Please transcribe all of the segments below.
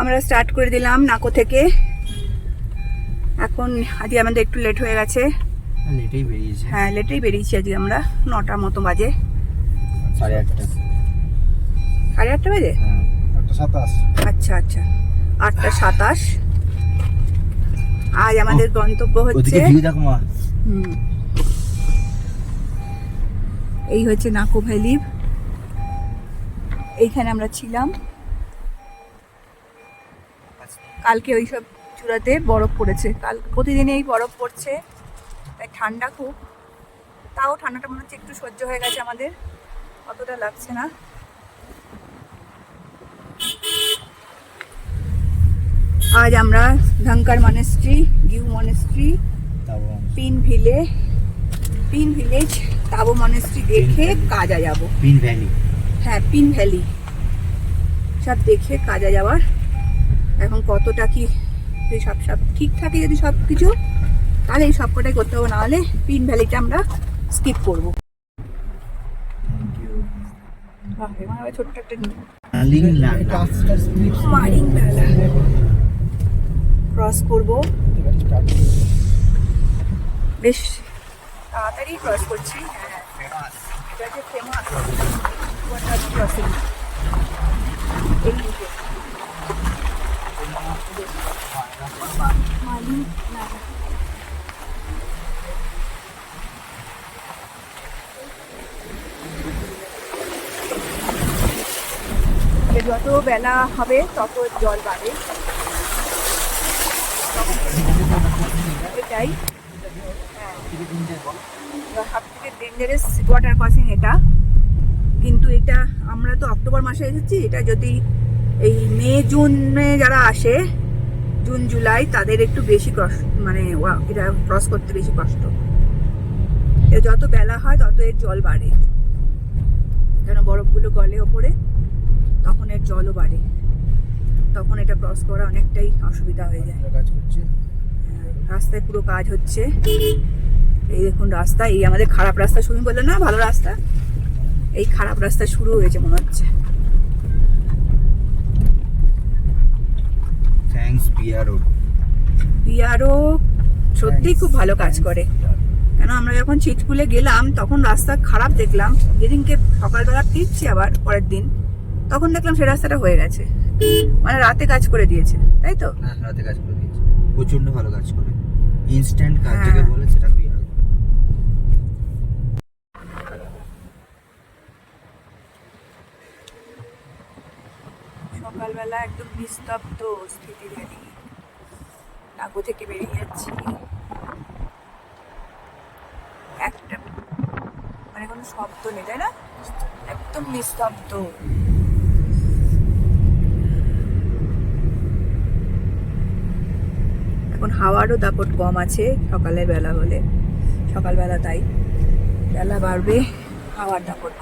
আমরা স্টার্ট করে দিলাম নাকো থেকে। এখন আজকে আমাদের একটু লেট হয়ে গেছে। লেটেই বেরিয়েছি। হ্যাঁ, লেটেই বেরিয়েছি আজকে আমরা। 9টা মতো বাজে। 8:30। 8:30 বাজে? হ্যাঁ, 8:27। আচ্ছা আচ্ছা, 8:27। আজ আমাদের গন্তব্য হচ্ছে, ওদিকে ভিউ দেখো মা। এই হচ্ছে নাকো ভ্যালি। এইখানে আমরা ছিলাম। কালকে ওইসব চূড়াতে বরফ পড়েছে। কাল প্রতিদিন এই বরফ পড়ছে, তাই ঠান্ডা খুব। তাও ঠান্ডাটা মনে হচ্ছে একটু সহ্য হয়ে গেছে আমাদের, অতটা লাগছে না। আজ আমরা Dhankar monastery, Gue monastery, Pin village, Tabo monastery দেখে কাজা যাব। পিন ভ্যালি। হ্যাঁ, পিন ভ্যালি সব দেখে কাজা যাওয়ার। এখন কতটা কি সব ঠিক থাকে, যদি সব কিছু, তাহলে এই সবকটাই করতে হবে, নাহলে পিন ভ্যালিটা আমরা স্কিপ করবো। ছোট্ট একটা মারিং ভ্যালা ক্রস করবো। বেশ তাড়াতাড়ি ক্রস করছি। হ্যাঁ, এটা যে ফেমাস ক্রসিং। এই যত বেলা হবে তত জল বাড়ে, এটাই। হ্যাঁ, সব থেকে ডেঞ্জারাস ওয়াটার ক্রসিং এটা। কিন্তু এটা আমরা তো অক্টোবর মাসে এসেছি, এটা যদি এই মে জুনে যারা আসে, জুন জুলাই, তাদের একটু বেশি কষ্ট, মানে এটা ক্রস করতে বেশি কষ্ট। যত বেলা হয় তত এর জল বাড়ে, কেন বরফগুলো গলে ওপরে, তখন এর জলও বাড়ে। তখন এটা ক্রস করা অনেকটাই অসুবিধা হয়ে যায়। রাস্তায় পুরো কাজ হচ্ছে। এই দেখুন রাস্তা, এই আমাদের খারাপ রাস্তা শুরু করলো না, ভালো রাস্তা, এই খারাপ রাস্তা শুরু হয়েছে মনে হচ্ছে। থ্যাঙ্কস বিআরও সত্যি খুব ভালো কাজ করে। কেন আমরা যখন চিটকুলে গেলাম তখন রাস্তা খারাপ দেখলাম, যেদিনকে সকালবেলা ফিরছি আবার পরের দিন, তখন দেখলাম সে রাস্তাটা হয়ে গেছে। মানে রাতে কাজ করে দিয়েছে, তাই তো? হ্যাঁ, রাতে কাজ করে দিয়েছে, প্রচন্ড ভালো কাজ করে। ইনস্ট্যান্ট কাজ যেটা বলে সেটা বিআরও। সকালবেলা একদম নিস্তব্ধ স্থিতি ভ্যালি। নাকো থেকে বেরিয়ে যাচ্ছি, একটা মানে কোনো শব্দ নেই, তাই না? একদম নিস্তব্ধ। এখন হাওয়ারও দাপট কম আছে সকালের বেলা হলে, সকালবেলা, তাই বেলা বাড়বে, হাওয়ার দাপট।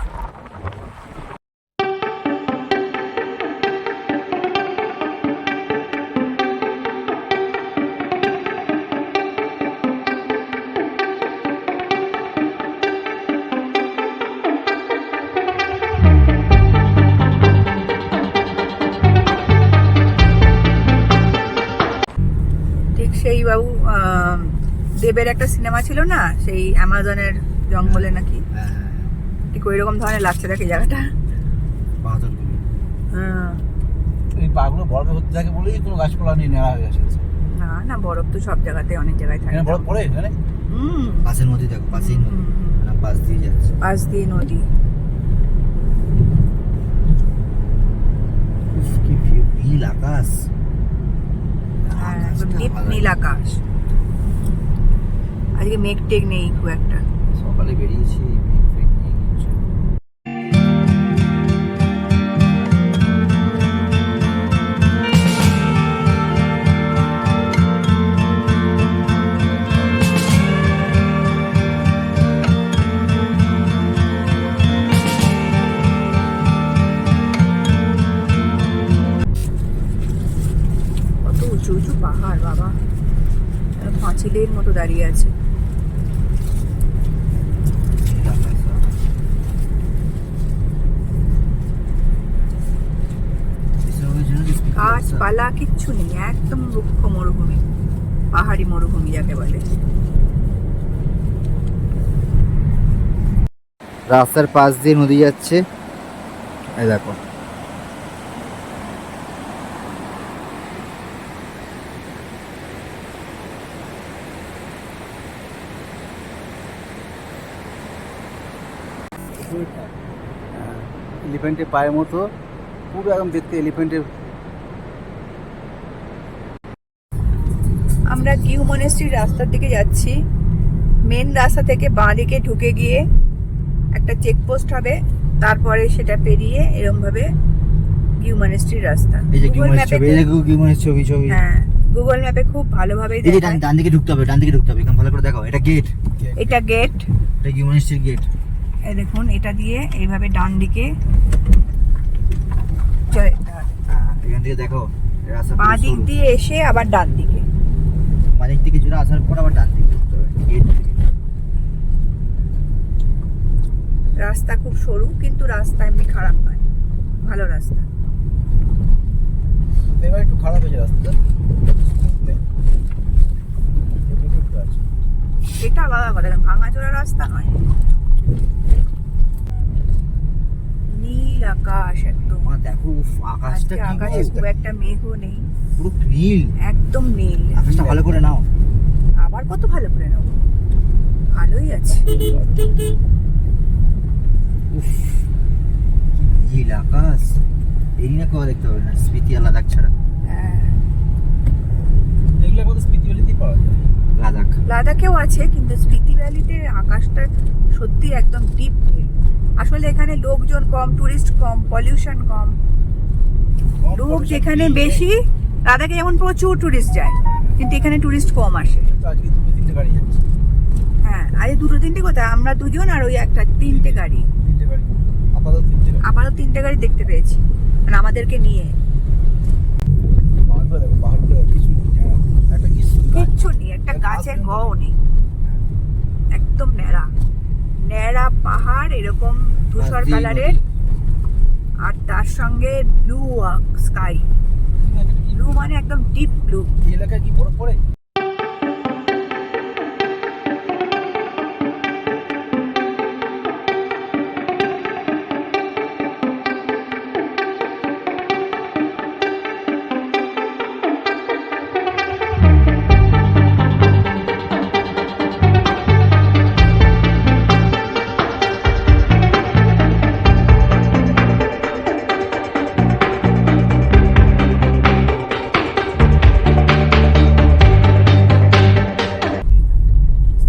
সেই বাবু দেবের একটা সিনেমা ছিল না, সেই অ্যামাজনের জঙ্গলে নাকি, ঠিক ওই রকম ধরনের লাগছে দেখে জায়গাটা। হ্যাঁ, এই পাগুলো বরফে ভর্তি থাকে বলেই কোনো গাছপালা নেই, নেওয়া হয়ে গেছে। না না, বরফ তো সব জায়গাতে, অনেক জায়গায় থাকে। বরফ পড়ে এখানে? পাশের নদী দেখো, পাশেই নদী, পাশ দিয়ে যাচ্ছে, পাশ দিয়ে নদী। কি ভিউ, নীল আকাশ। নীল আকাশ। আজকে মেঘ টেঘ নেই খুব একটা। সকালে বেরিয়েছি, মেঘ ফেঘ নেই কিছু। উঁচু উঁচু পাহাড় বাবা, পাঁচিলের মতো দাঁড়িয়ে আছে। কাজ গাছপালা কিচ্ছু নেই, একদম রুক্ষ মরুভূমি, পাহাড়ি মরুভূমি যাকে বলে। রাস্তার পাশ দিয়ে নদী যাচ্ছে, এই দেখো। এলিফ্যান্টের পায়ের মতো, পুরো একদম দেখতে এলিফ্যান্টের। আমরা গিউ মনেস্ট্রির রাস্তার দিকে যাচ্ছি। মেন রাস্তা থেকে বাঁ দিকে ঢুকে গিয়ে একটা চেকপোস্ট হবে, তারপরে সেটা পেরিয়ে এরকম ভাবে গিউ মনেস্ট্রির রাস্তা। এই যে Google কিউমানের map-এ ছবি, এই যে কিউমানের ছবি ছবি। হ্যাঁ, গুগল ম্যাপে খুব ভালোভাবে এই যে ডান দিকে ঢুকতে হবে, ডান দিকে ঢুকতে হবে, এখানে ভালো করে দেখো, এটা গেট, এটা গেট। এটা কিউমানের গেট। এই দেখুন, এটা দিয়ে এইভাবে ডান দিকে চলে যেতে হবে। এখান থেকে দেখো রাস্তা বাঁ দিক দিয়ে এসে আবার ডান দিকে। বাঁ দিক থেকে জুড়ে আসার পর আবার ডান দিকে ঢুকতে হবে গেট থেকে। রাস্তা খুব সরু, কিন্তু রাস্তা এমনি খারাপ নয়, ভালো রাস্তা। এবার একটু খারাপ হয়েছে রাস্তাটা, এটা আলাদা কথা, ভাঙাচোরা রাস্তা নয়। নীল আকাশ একদম, মা দেখো, উফ, আকাশটা আজকে কি আকাশে খুব একটা মেঘও নেই, পুরো নীল। একদম নীল। আকাশটা ভালো করে নাও। আবার কত ভালো করে নেব, ভালোই আছে। উফ, কি নীল আকাশ, এই না কেউ দেখতে পাবে না, স্মৃতি আর লাদাখ ছাড়া। হ্যাঁ, এগুলো কত স্পিরিচুয়ালিটি পাওয়া যায়। লাদাখ লাদাখেও আছে, কিন্তু স্পিতি ভ্যালিতে আকাশটা সত্যি একদম ডিপ নীল। আসলে এখানে লোকজন কম, টুরিস্ট কম, পলিউশন কম। লোক যেখানে বেশি, লাদাখে যেমন প্রচুর টুরিস্ট যায়, কিন্তু এখানে টুরিস্ট কম আসে। আজকে 2-3টে গাড়ি যাচ্ছে, হ্যাঁ, আরে 2-3টে কোথায়, আমরা দুজন আর ওই একটা 3টে গাড়ি, 3টে গাড়ি, আপাতত 3টে গাড়ি। আপাতত 3টে গাড়ি দেখতে পেয়েছি, মানে আমাদেরকে নিয়ে। পাহাড়গুলো দেখো, পাহাড়গুলো দেখো, কিছু নেই। হ্যাঁ, একটা কি সুন্দর গাছ। কিচ্ছু নেই, একটা গাছের গও নেই, একদম ন্যাড়া ন্যাড়া পাহাড়, এরকম ধূসর দিয়ে কালারের, নদী। আর তার সঙ্গে ব্লু স্কাই। ব্লু মানে একদম ডিপ ব্লু। এই এলাকায় কি বরফ পড়ে?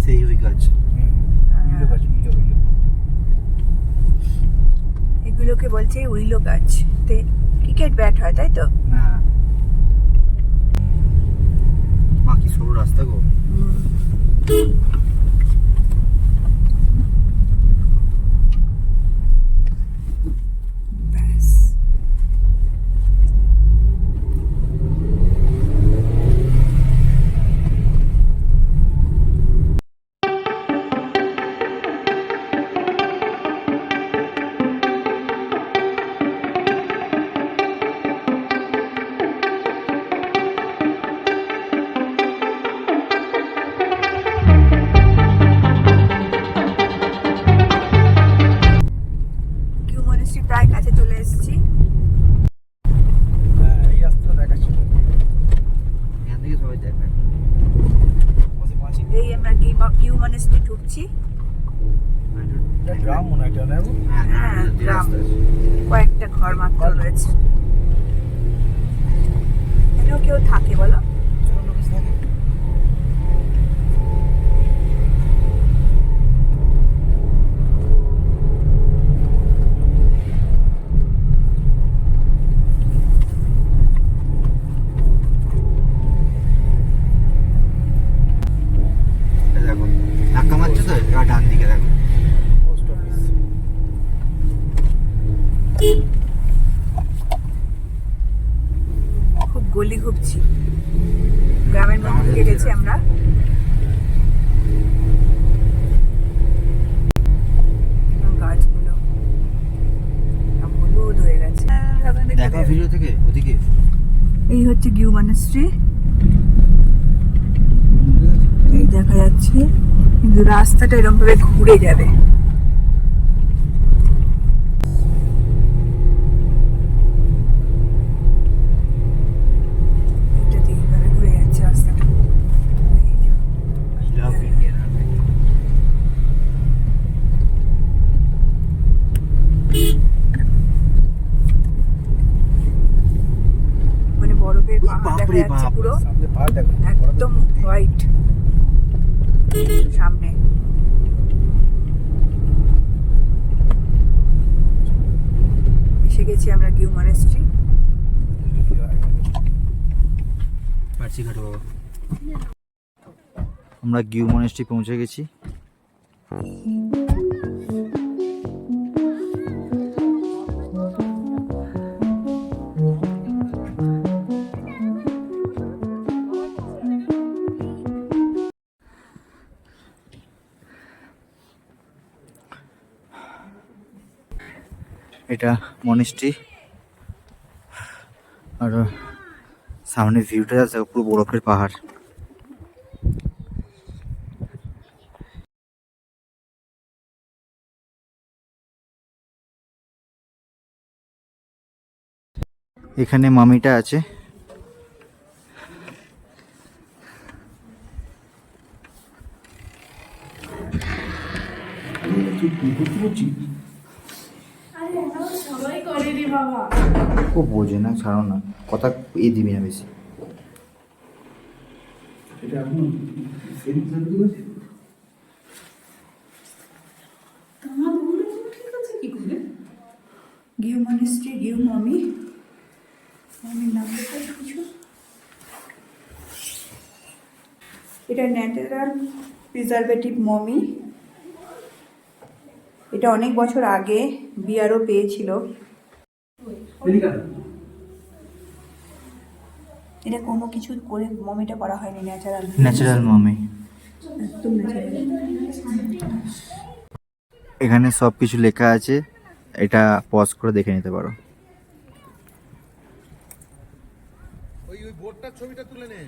সেই ওই গাছ। উইলো গাছ, উইলো। এগুলোকে বলছে উইলো গাছ, তে ক্রিকেট ব্যাট হয়, তাই তো? হ্যাঁ, মা কি সরু রাস্তা গো। ব্যাস। গিউ মনেস্ট্রি প্রায় কাছে চলে এসেছি। হ্যাঁ, এই রাস্তাটা দেখাচ্ছিল। এখান থেকে সবাই দেখায়। আমাদের পাঁচই এই আমরা গিউ মনেস্ট্রি ঢুকছি। এটা গ্রাম মনে হয়, এটা না? হ্যাঁ, হ্যাঁ, নদীর গ্রাম। রাস্তা আছে। কয়েকটা ঘর মাত্র রয়েছে। এখানেও কেউ থাকে বলো? ছোট লোক থাকে। এই দেখো, ধাক্কা মারছে তো, এবার ডান দিকে দেখো। Post office. খুব গলি ঘুরছি, গ্রামের মধ্যে ঢুকে গেছি আমরা। এবং গাছগুলো সব হলুদ হয়ে গেছে। দেখো ভিডিও থেকে ওদিকে এই হচ্ছে গিউ মনাস্ট্রি, এই দেখা যাচ্ছে, কিন্তু রাস্তাটা এরকম ভাবে ঘুরে যাবে। এটা দিয়ে এইভাবে ঘুরে যাচ্ছে রাস্তাটা। I love Indian Army. মানে বরফের পাহাড় দেখা বাপরে যাচ্ছে বাপ। পুরো সামনে পাহাড় দেখো একদম হোয়াইট সামনে। এসে গেছি আমরা গিউ মনাস্ট্রি। পারছি ঘাটো বাবা। আমরা গিউ মনাস্ট্রি পৌঁছে গেছি। এটা মনেস্ট্রি, আর সামনে ভিউটা আছে পুরো বরফের পাহাড়। এখানে মামিটা আছে। ও বোঝে না, ছাড়ো না, কথা দিবি না বেশি। গিউ মনাস্ট্রি, গিউ মামি, মামির নাম কিছু। এটা ন্যাচারাল প্রিজারভেটিভ মমি। এটা অনেক বছর আগে বিআরও পেয়েছিল। এটা কোনো কিছু করে মমিটা করা হয়নি, ন্যাচারাল ন্যাচারাল মামি। একদম ন্যাচারাল। এখানে সব কিছু লেখা আছে, এটা পজ করে দেখে নিতে পারো। ওই বোর্ডটার ছবিটা তুলে নে।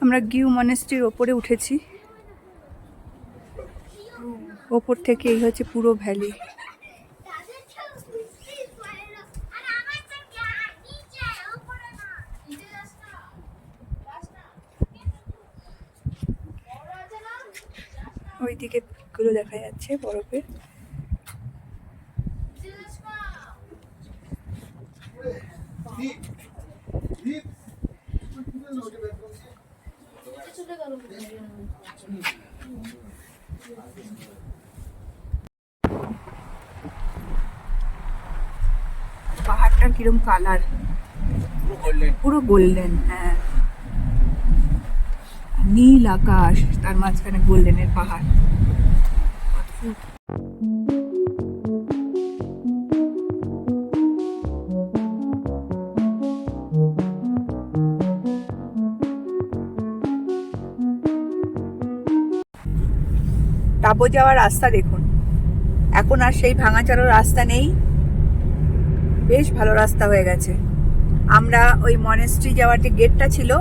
আমরা গিউ মনাস্ট্রির ওপরে উঠেছি। ওপর থেকে এই হচ্ছে পুরো ভ্যালি। ওইদিকে গুলো দেখা যাচ্ছে বরফের। পাহাড়টা কিরম কালার, পুরো গোল্ডেন। হ্যাঁ, নীল আকাশ, তার মাঝখানে গোল্ডেনের পাহাড়। টাবো যাওয়ার রাস্তা দেখুন, এখন আর সেই ভাঙাচালো রাস্তা নেই, বেশ ভালো রাস্তা হয়ে গেছে। আমরা ওই মনেস্ট্রি যাওয়ার যে গেটটা ছিল,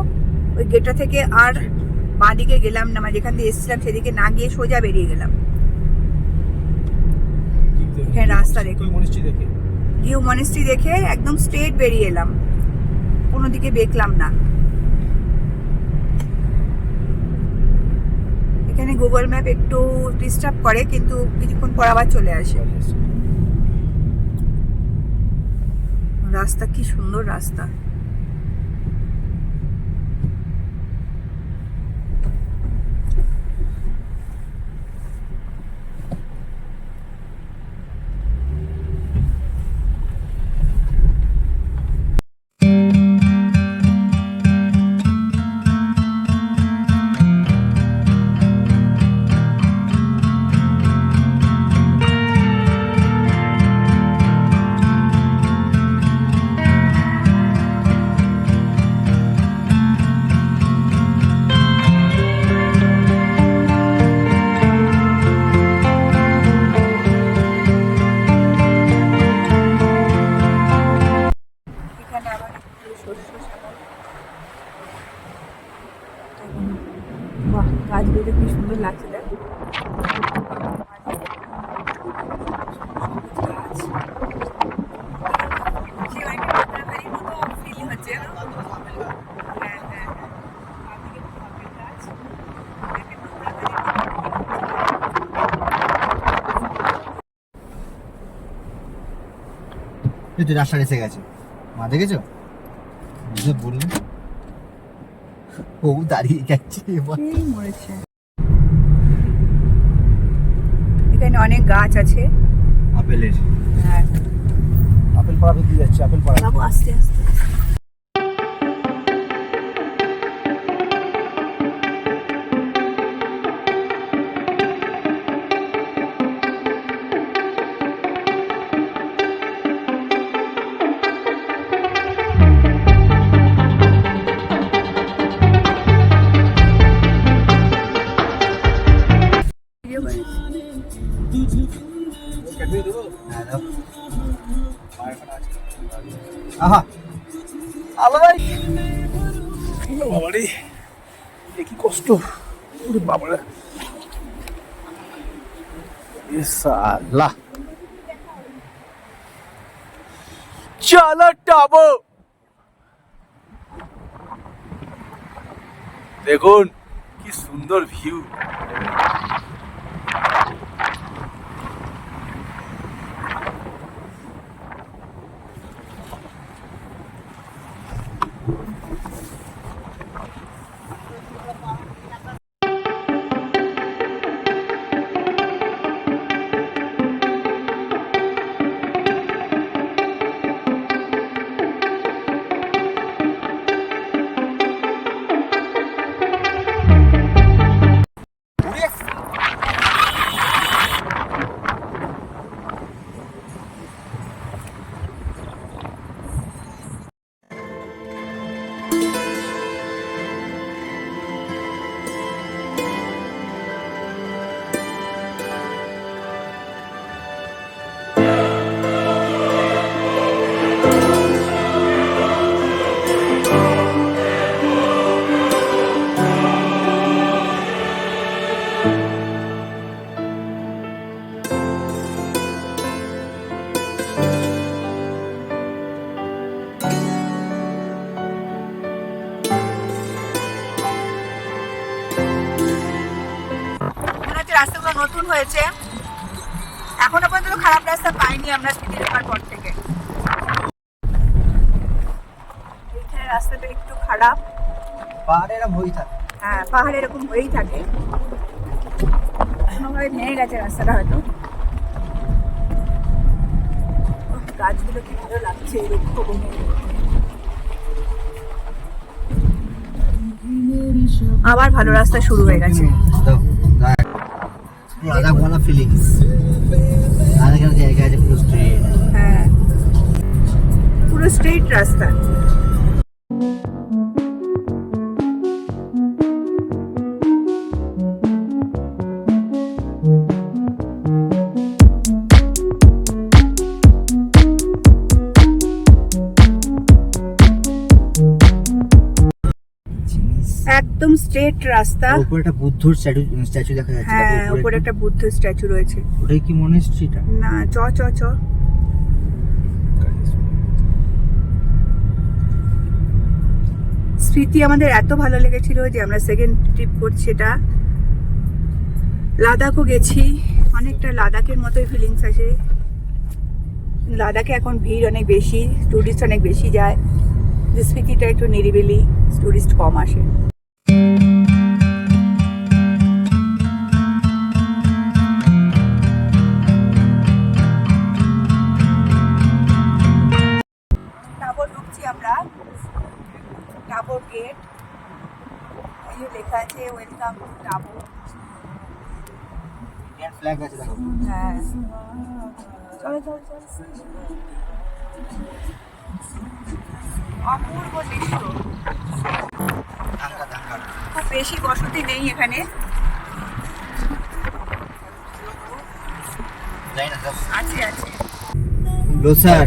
ওই গেটটা থেকে আর বাঁদিকে গেলাম না, মানে যেখান দিয়ে এসেছিলাম সেদিকে না গিয়ে সোজা বেরিয়ে গেলাম। এখানে রাস্তা দেখুন, গিউ মনেস্ট্রি দেখে একদম স্ট্রেট বেরিয়ে এলাম, কোনো দিকে দেখলাম না। এখানে গুগল ম্যাপ একটু ডিস্টার্ব করে, কিন্তু কিছুক্ষণ পর আবার চলে আসে। রাস্তা কি সুন্দর রাস্তা। সে অনেকটা পাতাবাড়ির মতো ফিল হচ্ছে না? হ্যাঁ হ্যাঁ হ্যাঁ। আর দিকে আপেল গাছ, একটা এই তো রাস্তা এসে গেছে, মা দেখেছো? বুঝে বললে ও দাঁড়িয়ে যাচ্ছে এবার। এই মরেছে। এখানে অনেক গাছ আছে। আপেলের হ্যাঁ আপেল পাড়া ভেতরে যাচ্ছে, আপেল পাড়া। বাবু আস্তে আস্তে। ভিডিও করেছি। ক্যাফে দেবো? হ্যাঁ দাও। পায়ের পাড়া আছে। আহা আলো ভাই, ও বাবারে, এ কি কষ্ট! ওরে বাবারে, এ সালা! চলো টাবো। দেখুন কি সুন্দর ভিউ। রাস্তাগুলো নতুন হয়েছে, এখনো পর্যন্ত খারাপ রাস্তা পাইনি আমরা স্পিডে ঢোকার পর থেকে। এইখানে রাস্তাটা একটু খারাপ। পাহাড়ে এরম হই থাকে। হ্যাঁ পাহাড় এরকম হয়েই থাকে, কোনোভাবে ভেঙে গেছে রাস্তাটা হয়তো। গাছগুলো কি ভালো লাগছে এই রুক্ষ বনে। আবার ভালো রাস্তা শুরু হয়ে গেছে। দাও, দাও। আলাদা ভালো ফিলিংস। আর এখানে জায়গা আছে পুরো স্ট্রেট। হ্যাঁ পুরো স্ট্রেট রাস্তা। একদম স্ট্রেট রাস্তা। উপরে একটা বুদ্ধর স্ট্যাচু দেখা যাচ্ছে। হ্যাঁ উপরে একটা বুদ্ধ স্ট্যাচু রয়েছে। ওটাই কি মনেস্ট্রিটা? না চ চ চ। স্মৃতি আমাদের এত ভালো লেগেছিল যে আমরা সেকেন্ড ট্রিপ করছি এটা। লাদাখও গেছি, অনেকটা লাদাখের মতোই ফিলিংস আসে। লাদাখে এখন ভিড় অনেক বেশি, টুরিস্ট অনেক বেশি যায়। যে স্মৃতিটা একটু নিরিবিলি, টুরিস্ট কম আসে। টাবর ঢুকছি আমরা, টাবর গেট। এই যে লেখা আছে ওয়েলকাম টু টাবর। ইন্ডিয়ান ফ্ল্যাগ আছে দেখো। হ্যাঁ চলো চলো চলো। অপূর্ব দৃশ্য। ধাক্কা ধাক্কা। খুব বেশি বসতি নেই এখানে, যাই না দাও। আছে আছে। লোসার,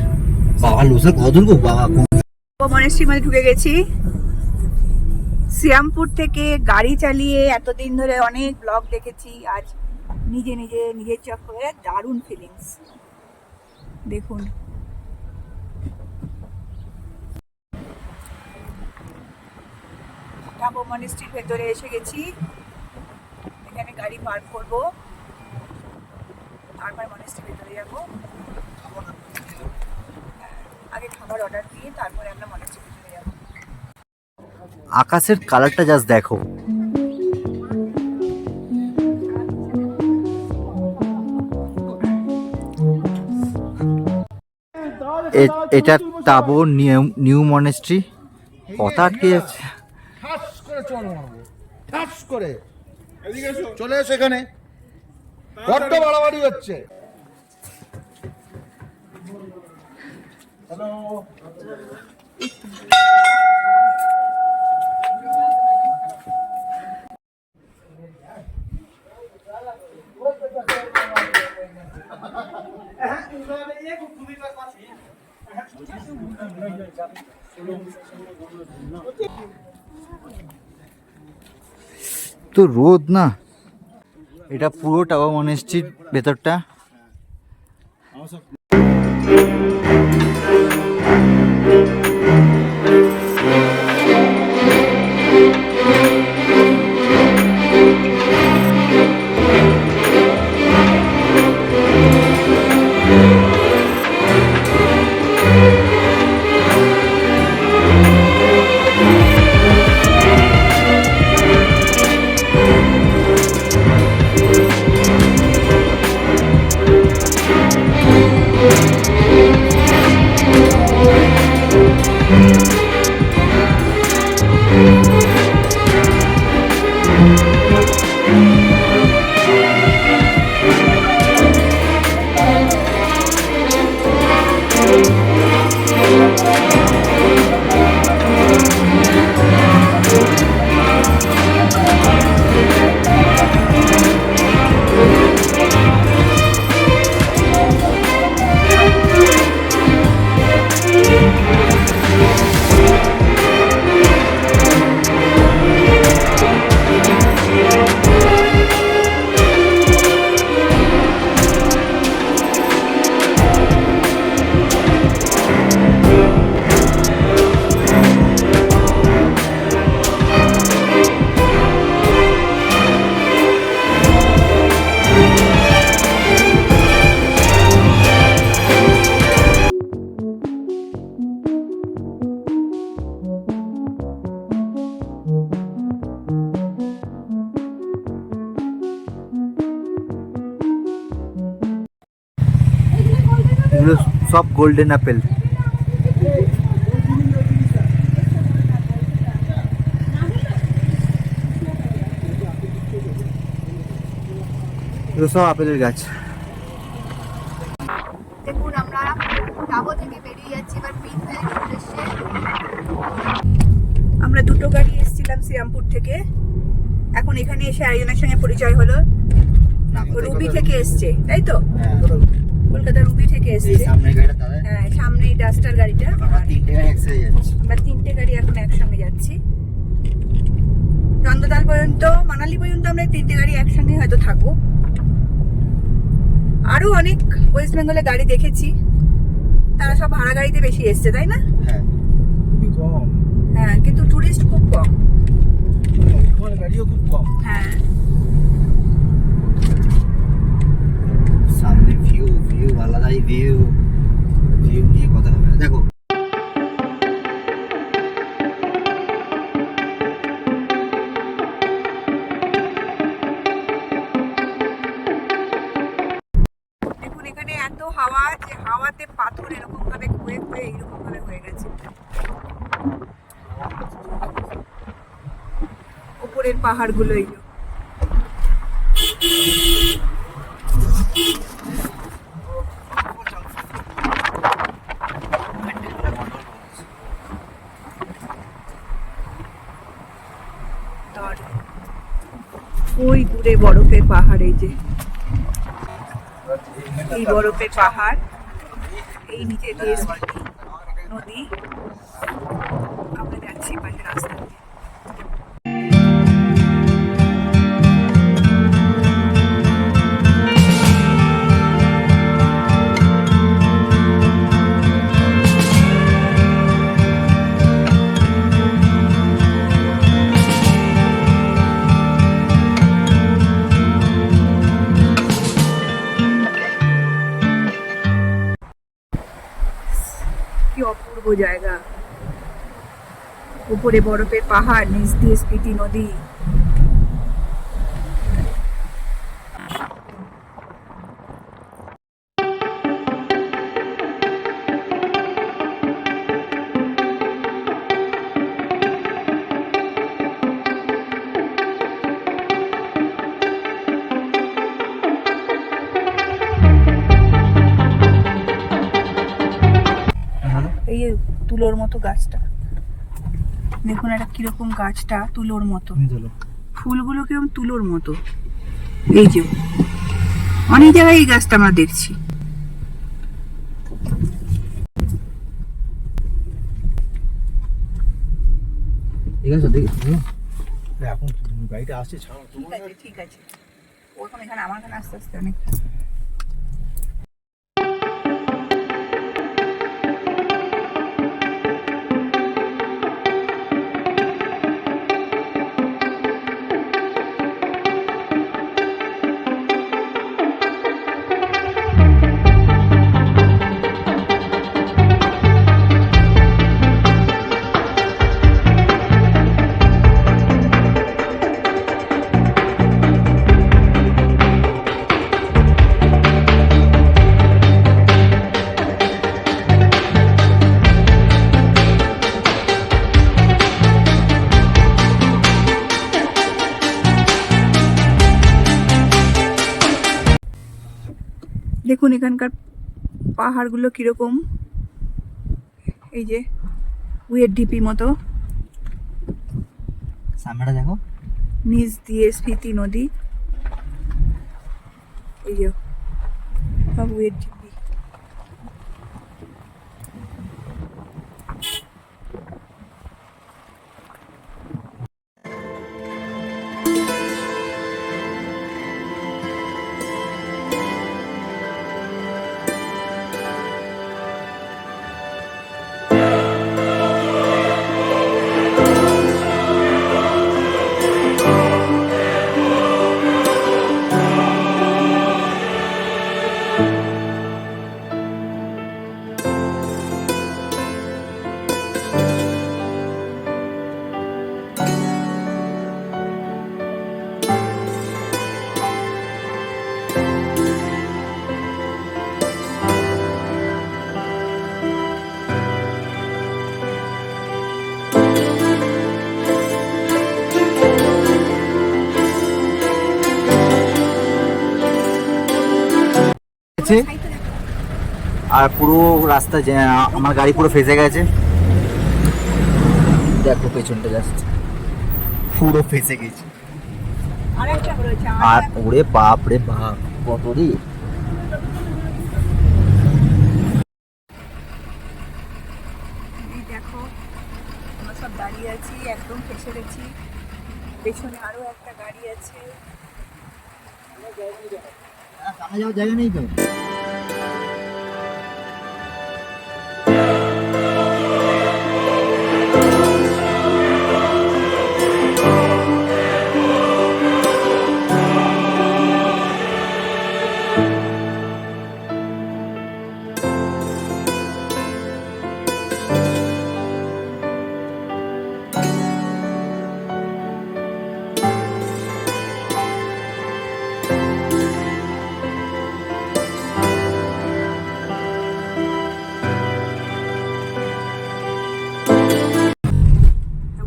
বাবা লোসার কত দূর গো বাবা। মনেস্ট্রির মধ্যে ঢুকে গেছি। সিয়ামপুর থেকে গাড়ি চালিয়ে এতদিন ধরে অনেক ব্লগ দেখেছি, আজ নিজে নিজে নিজের চক্করে দারুণ ফিলিংস। দেখুন টাবো মনিস্ট্রির ভেতরে এসে গেছি। এখানে গাড়ি পার্ক করবো, তারপর মনিস্ট্রির ভেতরে যাবো। আগে খাবার অর্ডার দিয়ে তারপরে আমরা মনিস্ট্রির ভেতরে যাবো। আকাশের কালারটা জাস্ট দেখো। এটা টাবো নিউ মনেস্ট্রি। কথা আটকে যাচ্ছে। ঠাস করে চল মারবো, ঠাস করে চলে এসে এখানে বড্ড বাড়াবাড়ি হচ্ছে। তো রোদ না, এটা পুরো টাবো মনেস্ট্রির ভেতরটা। এগুলো সব গোল্ডেন আপেল। এগুলো সব আপেলের গাছ। দেখুন আমরা টাবো থেকে বেরিয়ে যাচ্ছি এবার পিন ভ্যালির উদ্দেশ্যে। আমরা দুটো গাড়ি এসেছিলাম শ্রীরামপুর থেকে, এখন এখানে এসে আরেকজনের সঙ্গে পরিচয় হলো। রুবি থেকে এসছে, তাই তো? কলকাতা রুবি থেকে এসছে। হ্যাঁ, সামনে এই ডাস্টার গাড়িটা। আমরা তিনটে গাড়ি এখন একসঙ্গে যাচ্ছি চন্দ্রতাল পর্যন্ত, মানালি পর্যন্ত। আমরা তিনটে গাড়ি একসঙ্গে হয়তো থাকবো। আরো অনেক ওয়েস্ট বেঙ্গলে গাড়ি দেখেছি, তারা সব ভাড়া গাড়িতে বেশি এসছে, তাই না? খুবই কম, হ্যাঁ, কিন্তু টুরিস্ট খুব কম। ওখানে গাড়িও খুব কম। হ্যাঁ, সামনে ভিউ আলাদাই ভিউ নিয়ে কথা হবে না। দেখো দেখুন এখানে এত হাওয়া, যে হাওয়াতে পাথর এরকম ভাবে ক্ষয়ে ক্ষয়ে এইরকম ভাবে হয়ে গেছে। উপরের পাহাড় গুলো এইগুলো। ওই দূরে বরফের পাহাড়, এই যে এই বরফের পাহাড়, এই নিচে দিয়ে নদী। আমরা যাচ্ছি পাশে রাস্তা দিয়ে। এগুলো সব গোল্ডেন আপেল। দেখুন এখানে এত হাওয়া, যে হাওয়াতে পাথর এরকম ভাবে ক্ষয়ে ক্ষয়ে এইরকম ভাবে হয়ে গেছে। উপরের পাহাড় গুলো এইগুলো। ওই দূরে বরফের পাহাড়, এই নিচে দিয়ে নদী। আমরা যাচ্ছি পাশে রাস্তা দিয়ে। জায়গা, উপরে বরফের পাহাড়, নিচ দিয়ে স্পিতি নদী। এই যে তুলোর মতো গাছটা দেখুন, এটা কিরকম গাছটা, তুলোর মতো, ফুলগুলো কিরকম তুলোর মতো। এই যে অনেক জায়গায় এই গাছটা আমরা দেখছি। ঠিক আছে এখন গাড়িটা আসছে, ছাড়ো। ঠিক আছে ঠিক আছে, ওরকম এখানে আমার এখানে আস্তে আস্তে অনেক। দেখুন এখানকার পাহাড়গুলো কিরকম, এই যে উইয়ের ঢিপি মতো, সামনেটা দেখো, নিচ দিয়ে স্পিতি নদী, এই যে সব উইয়ের ঢিপি। আর পুরো রাস্তা আমার গাড়ি পুরো ফেসে গেছে, দেখো পেছনটা জাস্ট পুরো ফেসে গেছে। আরেকটা রয়েছে আর ওরে বাপ রে বাপ, কত রে। এই দেখো আমরা সব দাঁড়িয়ে আছি, একদম ফেসে গেছি, পেছনে আরো একটা গাড়ি আছে। সামনে যাওয়ার জায়গা নেই তো।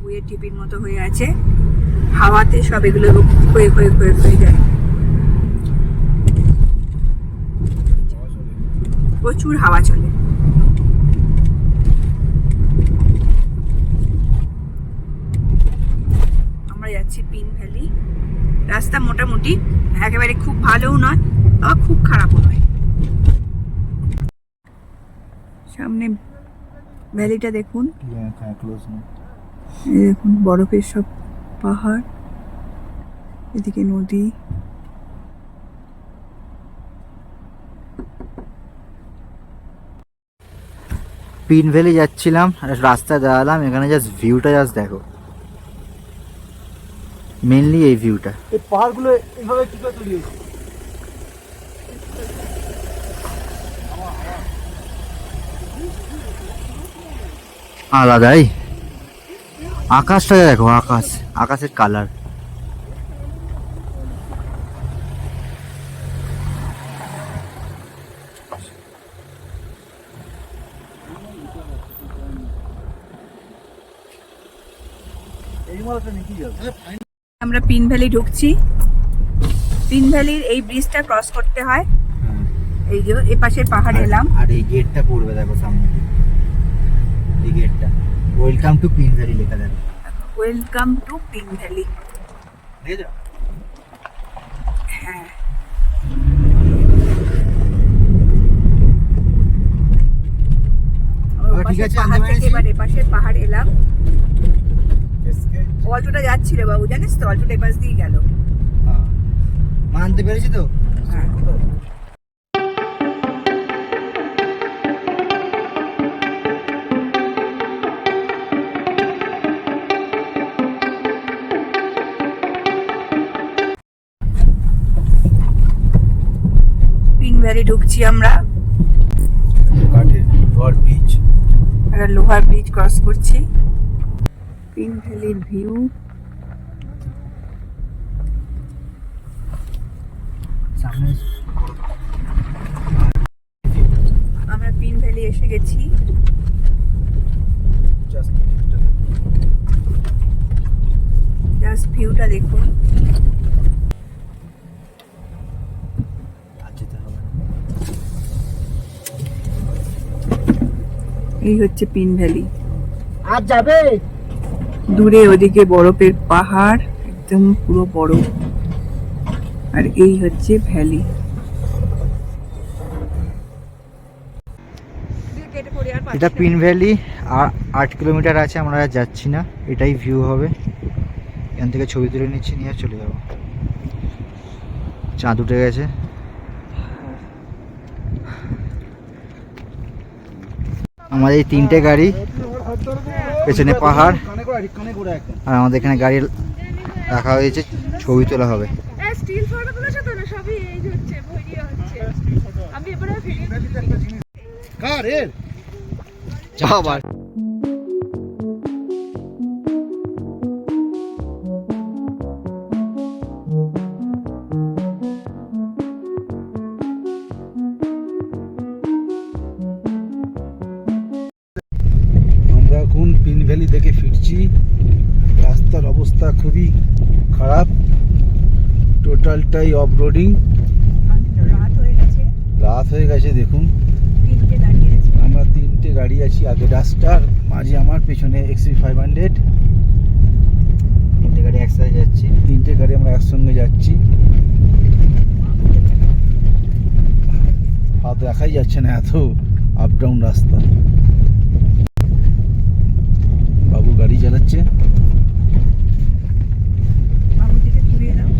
উইয়ের ঢিপির মতো হয়ে আছে, হাওয়াতে সব এগুলো ক্ষয়ে ক্ষয়ে ক্ষয়ে ক্ষয়ে যায়। প্রচুর হাওয়া চলে। আমরা যাচ্ছি পিন ভ্যালি। রাস্তা মোটামুটি, একেবারে খুব ভালোও নয় আবার খুব খারাপও নয়। সামনে ভ্যালিটা দেখুন, এই দেখুন বরফের সব পাহাড়, এদিকে নদী। পিন ভ্যালি যাচ্ছিলাম, রাস্তা দাঁড়ালাম, এখানে জাস্ট ভিউটা জাস্ট দেখো, মেনলি এই ভিউটা। এই পাহাড়গুলো এইভাবে কি করে তৈরি হয়েছে? আলাদাই। আকাশটা দেখো, আকাশের কালার। আমরা পিন ভ্যালি ঢুকছি। পিন ভ্যালির এই ব্রিজটা ক্রস করতে হয়। এই যে এই পাশের পাহাড় এলাম। আর এই গেটটা পড়বে দেখো সামনে, এই গেটটা ওয়েলকাম টু পিন ভ্যালি লেখা যাবে। Welcome to pin valley. দেখেছো? হ্যাঁ, ঠিক আছে, পাহাড় আনতে থেকে পেরেছি। এবার এপাশের পাহাড় এলাম। অল্টোটা যাচ্ছিল বাবু, জানিস তো, অল্টোটা এপাশ দিয়ে গেল। মানতে পেরেছি তো। হ্যাঁ। পিন ভ্যালি ঢুকছি আমরা। কাঠের ঘর বীজ। একটা লোহার ব্রিজ ক্রস করছি। পিন ভ্যালির ভিউ। সামনে আমরা পিন ভ্যালি এসে গেছি। জাস্ট ভিউটা দেখুন। আর যেতে হবে না। এই হচ্ছে পিন ভ্যালি। আর যাবে? দূরে ওদিকে বরফের পাহাড়, একদম পুরো বরফ। আর এই হচ্ছে ভ্যালি। এটা পিন ভ্যালি, আর 8 কিলোমিটার আছে, আমরা আর যাচ্ছি না। এটাই ভিউ হবে। এখান থেকে ছবি তুলে নিচ্ছি, নিয়ে চলে যাবো। চাঁদ উঠে গেছে। আমাদের এই 3টে গাড়ি, পেছনে পাহাড়, আর আমাদের এখানে গাড়ি রাখা হয়েছে, ছবি তোলা হবে। স্টিল ফটোগুলো সাথে না সবই এই যে হচ্ছে ভিডিও হচ্ছে। আমি এবারে ভিডিও কার এর? যাও আবার। আমরা এখন পিন ভ্যালি থেকে ফিরছি। রাস্তার অবস্থা খুবই খারাপ, টোটালটাই অফ রোডিং। রাত হয়ে গেছে। রাত হয়ে গেছে দেখুন। তিনটে দাঁড়িয়ে গেছে। আমরা 3টে গাড়ি আছি, আগে ডাস্টার, মাঝে আমার, পেছনে XV500। 3টে গাড়ি একসাথে যাচ্ছি। 3টে গাড়ি আমরা একসঙ্গে যাচ্ছি। হাত দেখাই যাচ্ছে না, এত আপ ডাউন রাস্তা। বাবু গাড়ি চালাচ্ছে। বাবুর দিকে ঘুরিয়ে দাও।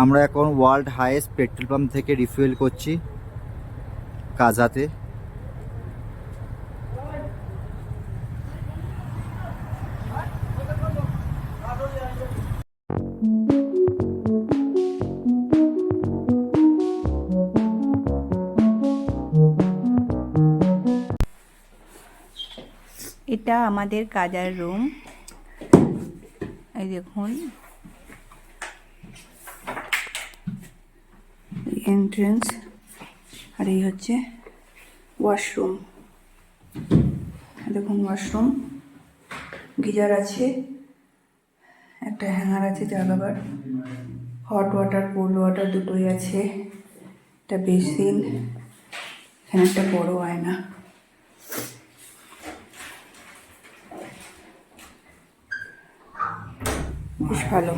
আমরা এখন ওয়ার্ল্ড হাইয়েস্ট পেট্রোল পাম্প থেকে রিফুয়েল করছি, কাজাতে। এটা আমাদের কাজার রুম। এই দেখুন এন্ট্রেন্স, আর এই হচ্ছে ওয়াশরুম। দেখুন ওয়াশরুম, গিজার আছে, একটা হ্যাঙ্গার আছে যা লাগাবার, হট ওয়াটার কোল্ড ওয়াটার দুটোই আছে, একটা বেসিন, এখানে একটা বড় আয়না। বেশ ভালো।